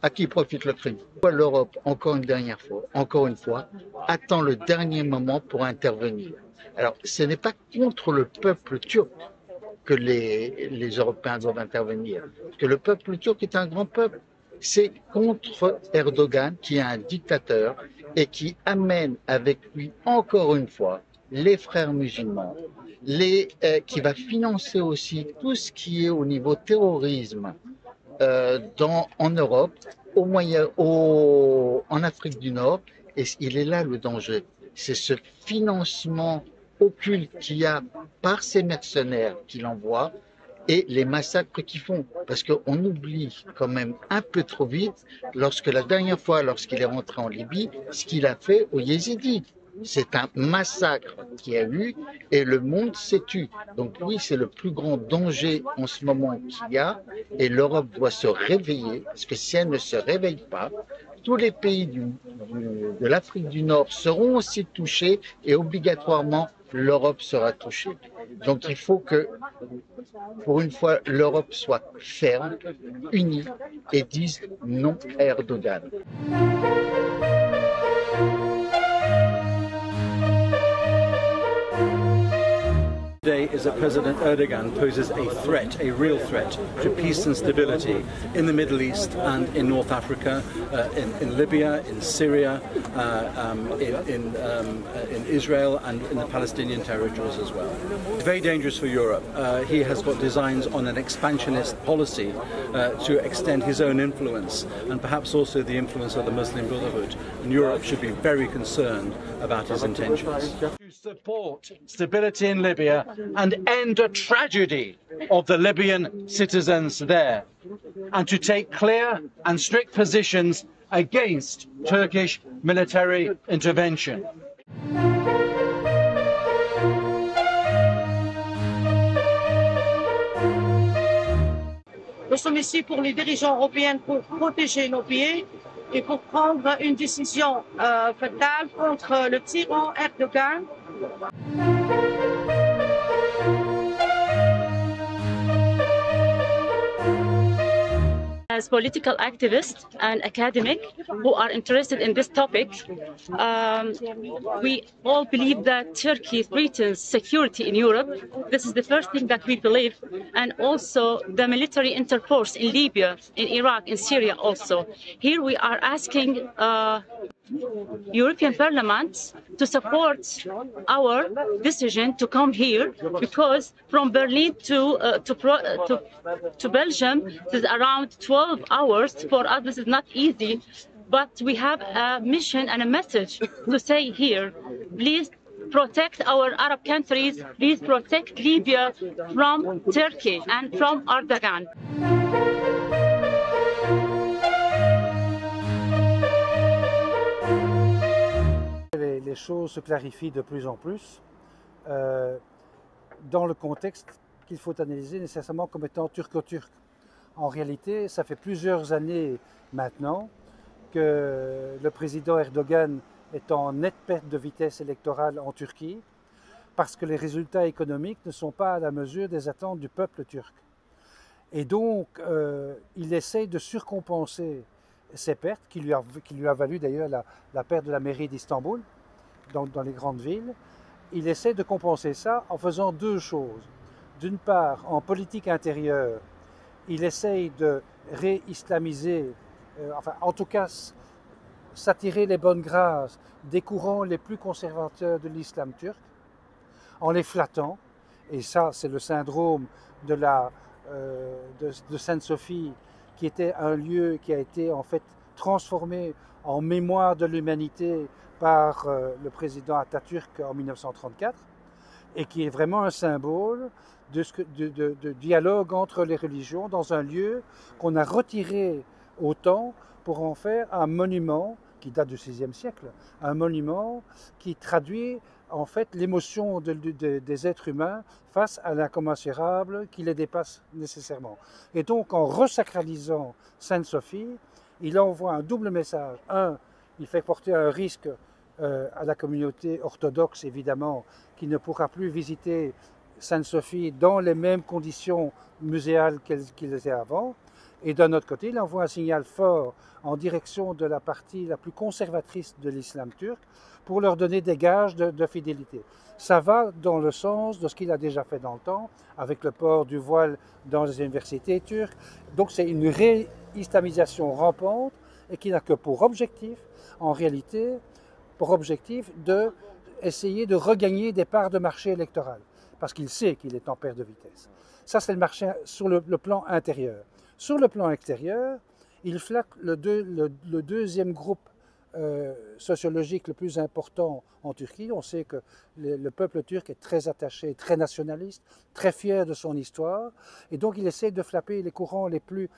À qui profite le crime? L'Europe, encore une fois, attend le dernier moment pour intervenir. Alors, ce n'est pas contre le peuple turc que les Européens doivent intervenir, parce que le peuple turc est un grand peuple. C'est contre Erdogan, qui est un dictateur et qui amène avec lui, encore une fois, les frères musulmans, qui va financer aussi tout ce qui est au niveau terrorisme en Europe, en Afrique du Nord, et il est là le danger. C'est ce financement occulte qu'il y a par ces mercenaires qu'il envoie et les massacres qu'ils font. Parce qu'on oublie quand même un peu trop vite, la dernière fois, lorsqu'il est rentré en Libye, ce qu'il a fait aux Yézidis. C'est un massacre qu'il y a eu et le monde s'est tu. Donc oui, c'est le plus grand danger en ce moment qu'il y a et l'Europe doit se réveiller parce que si elle ne se réveille pas, tous les pays de l'Afrique du Nord seront aussi touchés et obligatoirement l'Europe sera touchée. Donc il faut que, pour une fois, l'Europe soit ferme, unie et dise non à Erdogan. Today is that President Erdogan poses a threat, a real threat, to peace and stability in the Middle East and in North Africa, in Libya, in Syria, in Israel and in the Palestinian territories as well. It's very dangerous for Europe. He has got designs on an expansionist policy to extend his own influence and perhaps also the influence of the Muslim Brotherhood. And Europe should be very concerned about his intentions. To support stability in Libya and end a tragedy of the Libyan citizens there, and to take clear and strict positions against Turkish military intervention. Nous sommes ici pour les dirigeants européens pour protéger nos pays et pour prendre une décision fatale contre le tyran Erdogan. As political activists and academic who are interested in this topic, we all believe that Turkey threatens security in Europe. This is the first thing that we believe, and also the military interforce in Libya, in Iraq, in Syria also. Here we are asking European Parliament to support our decision to come here, because from Berlin to Belgium it is around 12 hours. For us this is not easy, but we have a mission and a message to say here. Please protect our Arab countries, please protect Libya from Turkey and from Erdogan. Les choses se clarifient de plus en plus dans le contexte qu'il faut analyser nécessairement comme étant turco-turc. En réalité, ça fait plusieurs années maintenant que le président Erdogan est en nette perte de vitesse électorale en Turquie parce que les résultats économiques ne sont pas à la mesure des attentes du peuple turc. Et donc, il essaye de surcompenser ces pertes, qui lui a valu d'ailleurs la perte de la mairie d'Istanbul, dans les grandes villes. Il essaie de compenser ça en faisant deux choses. D'une part, en politique intérieure, il essaye de réislamiser, en tout cas s'attirer les bonnes grâces des courants les plus conservateurs de l'islam turc, en les flattant. Et ça, c'est le syndrome de Sainte-Sophie, qui était un lieu qui a été en fait transformé en mémoire de l'humanité par le président Atatürk en 1934, et qui est vraiment un symbole de dialogue entre les religions dans un lieu qu'on a retiré au temps pour en faire un monument qui date du VIe siècle, un monument qui traduit en fait l'émotion des êtres humains face à l'incommensurable qui les dépasse nécessairement. Et donc en resacralisant Sainte-Sophie, il envoie un double message. Un, il fait porter un risque à la communauté orthodoxe, évidemment, qui ne pourra plus visiter Sainte-Sophie dans les mêmes conditions muséales qu'il était avant. Et d'un autre côté, il envoie un signal fort en direction de la partie la plus conservatrice de l'islam turc pour leur donner des gages de fidélité. Ça va dans le sens de ce qu'il a déjà fait dans le temps, avec le port du voile dans les universités turques. Donc c'est une réislamisation rampante et qui n'a que pour objectif, en réalité, pour objectif d'essayer de regagner des parts de marché électoral, parce qu'il sait qu'il est en perte de vitesse. Ça, c'est le marché sur le plan intérieur. Sur le plan extérieur, il flatte le deuxième groupe sociologique le plus important en Turquie. On sait que le peuple turc est très attaché, très nationaliste, très fier de son histoire, et donc il essaie de flapper les courants les plus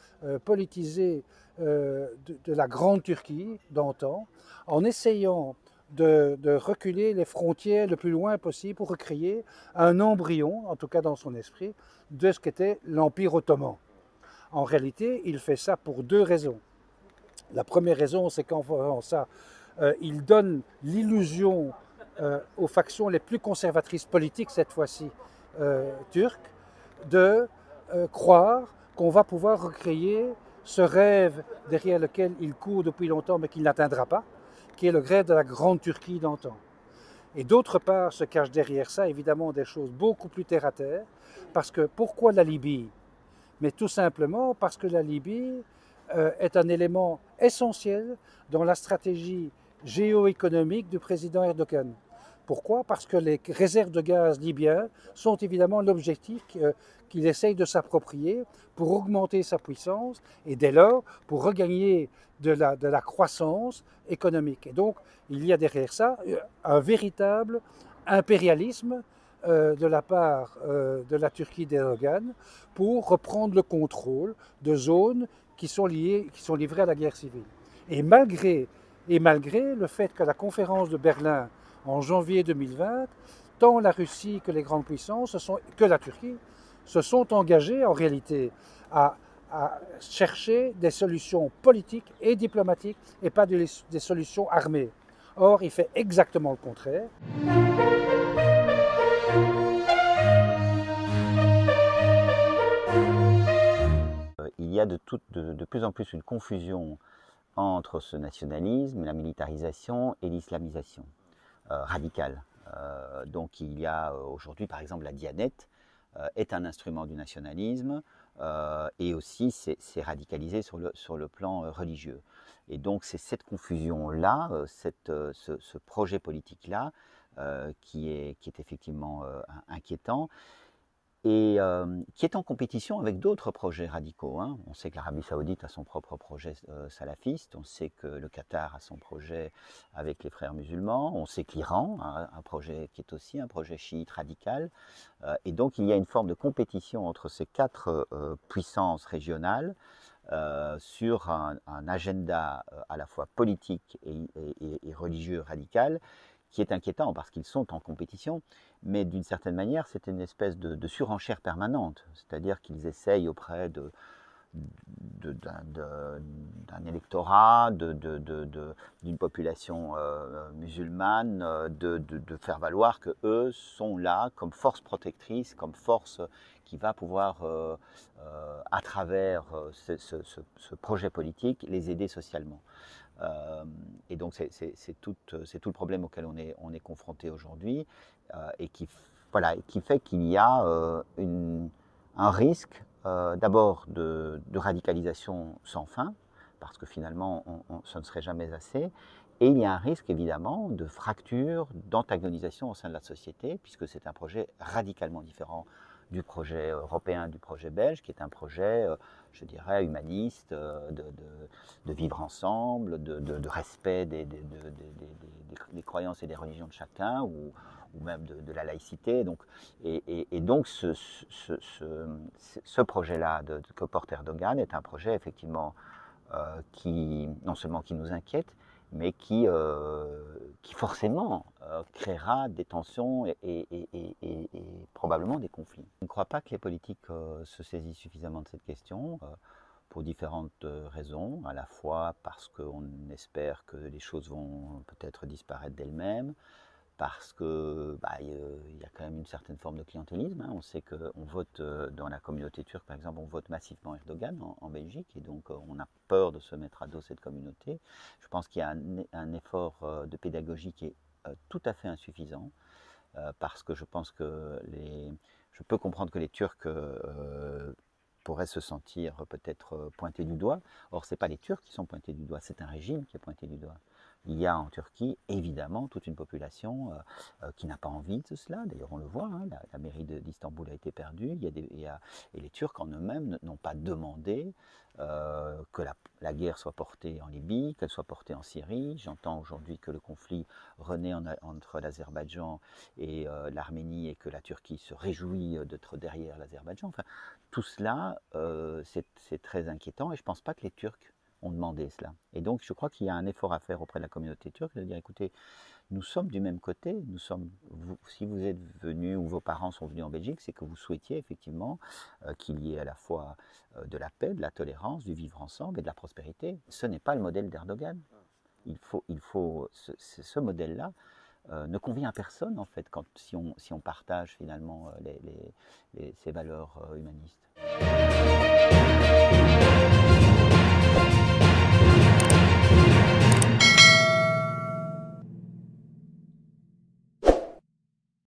politisés de la grande Turquie d'antan, en essayant de reculer les frontières le plus loin possible pour recréer un embryon, en tout cas dans son esprit, de ce qu'était l'Empire ottoman. En réalité, il fait ça pour deux raisons. La première raison, c'est qu'en faisant ça, il donne l'illusion aux factions les plus conservatrices politiques, cette fois-ci turques, de croire qu'on va pouvoir recréer ce rêve derrière lequel il court depuis longtemps mais qu'il n'atteindra pas, qui est le rêve de la grande Turquie d'antan. Et d'autre part, se cache derrière ça évidemment des choses beaucoup plus terre à terre, parce que pourquoi la Libye? Mais tout simplement parce que la Libye est un élément essentiel dans la stratégie géoéconomique du président Erdogan. Pourquoi? Parce que les réserves de gaz libyens sont évidemment l'objectif qu'il essaye de s'approprier pour augmenter sa puissance et dès lors pour regagner de la croissance économique. Et donc il y a derrière ça un véritable impérialisme de la part de la Turquie d'Erdogan pour reprendre le contrôle de zones qui sont livrées à la guerre civile. Et malgré le fait que la conférence de Berlin en janvier 2020, tant la Russie que les grandes puissances, que la Turquie, se sont engagées en réalité à chercher des solutions politiques et diplomatiques et pas des solutions armées. Or, il fait exactement le contraire. Il y a de plus en plus une confusion entre ce nationalisme, la militarisation et l'islamisation radicale. Donc il y a aujourd'hui par exemple la Diyanet est un instrument du nationalisme et aussi c'est radicalisé sur le plan religieux. Et donc c'est cette confusion-là, ce projet politique-là qui est effectivement inquiétant. Et qui est en compétition avec d'autres projets radicaux. Hein. On sait que l'Arabie Saoudite a son propre projet salafiste, on sait que le Qatar a son projet avec les frères musulmans, on sait que l'Iran a un projet qui est aussi un projet chiite radical. Et donc il y a une forme de compétition entre ces quatre puissances régionales sur un agenda à la fois politique et religieux radical, qui est inquiétant parce qu'ils sont en compétition, mais d'une certaine manière, c'est une espèce de surenchère permanente, c'est-à-dire qu'ils essayent auprès d'un électorat, d'une population musulmane, de faire valoir qu'eux sont là comme force protectrice, comme force qui va pouvoir, à travers ce projet politique, les aider socialement. Et donc c'est tout le problème auquel on est confronté aujourd'hui et qui fait qu'il y a un risque d'abord de radicalisation sans fin, parce que finalement ce ne serait jamais assez, et il y a un risque évidemment de fracture, d'antagonisation au sein de la société, puisque c'est un projet radicalement différent du projet européen, du projet belge, qui est un projet, je dirais, humaniste, de vivre ensemble, de respect des croyances et des religions de chacun, ou même de la laïcité. Donc, et donc ce projet-là que porte Erdogan est un projet effectivement qui, non seulement qui nous inquiète, mais qui forcément créera des tensions et probablement des conflits. Je ne crois pas que les politiques se saisissent suffisamment de cette question pour différentes raisons, à la fois parce qu'on espère que les choses vont peut-être disparaître d'elles-mêmes, parce que y a quand même une certaine forme de clientélisme. On sait qu'on vote dans la communauté turque, par exemple, on vote massivement Erdogan en Belgique, et donc on a peur de se mettre à dos cette communauté. Je pense qu'il y a un effort de pédagogie qui est tout à fait insuffisant, parce que je pense que je peux comprendre que les Turcs pourraient se sentir peut-être pointés du doigt. Or, ce n'est pas les Turcs qui sont pointés du doigt, c'est un régime qui est pointé du doigt. Il y a en Turquie, évidemment, toute une population qui n'a pas envie de cela. D'ailleurs, on le voit, la mairie d'Istanbul a été perdue. Et les Turcs en eux-mêmes n'ont pas demandé que la guerre soit portée en Libye, qu'elle soit portée en Syrie. J'entends aujourd'hui que le conflit renaît entre l'Azerbaïdjan et l'Arménie, et que la Turquie se réjouit d'être derrière l'Azerbaïdjan. Enfin, tout cela, c'est très inquiétant, et je ne pense pas que les Turcs ont demandé cela. Et donc, je crois qu'il y a un effort à faire auprès de la communauté turque, de dire, écoutez, nous sommes du même côté, si vous êtes venus, ou vos parents sont venus en Belgique, c'est que vous souhaitiez effectivement qu'il y ait à la fois de la paix, de la tolérance, du vivre ensemble et de la prospérité. Ce n'est pas le modèle d'Erdogan. Ce modèle-là ne convient à personne, en fait, si on partage finalement ces valeurs humanistes.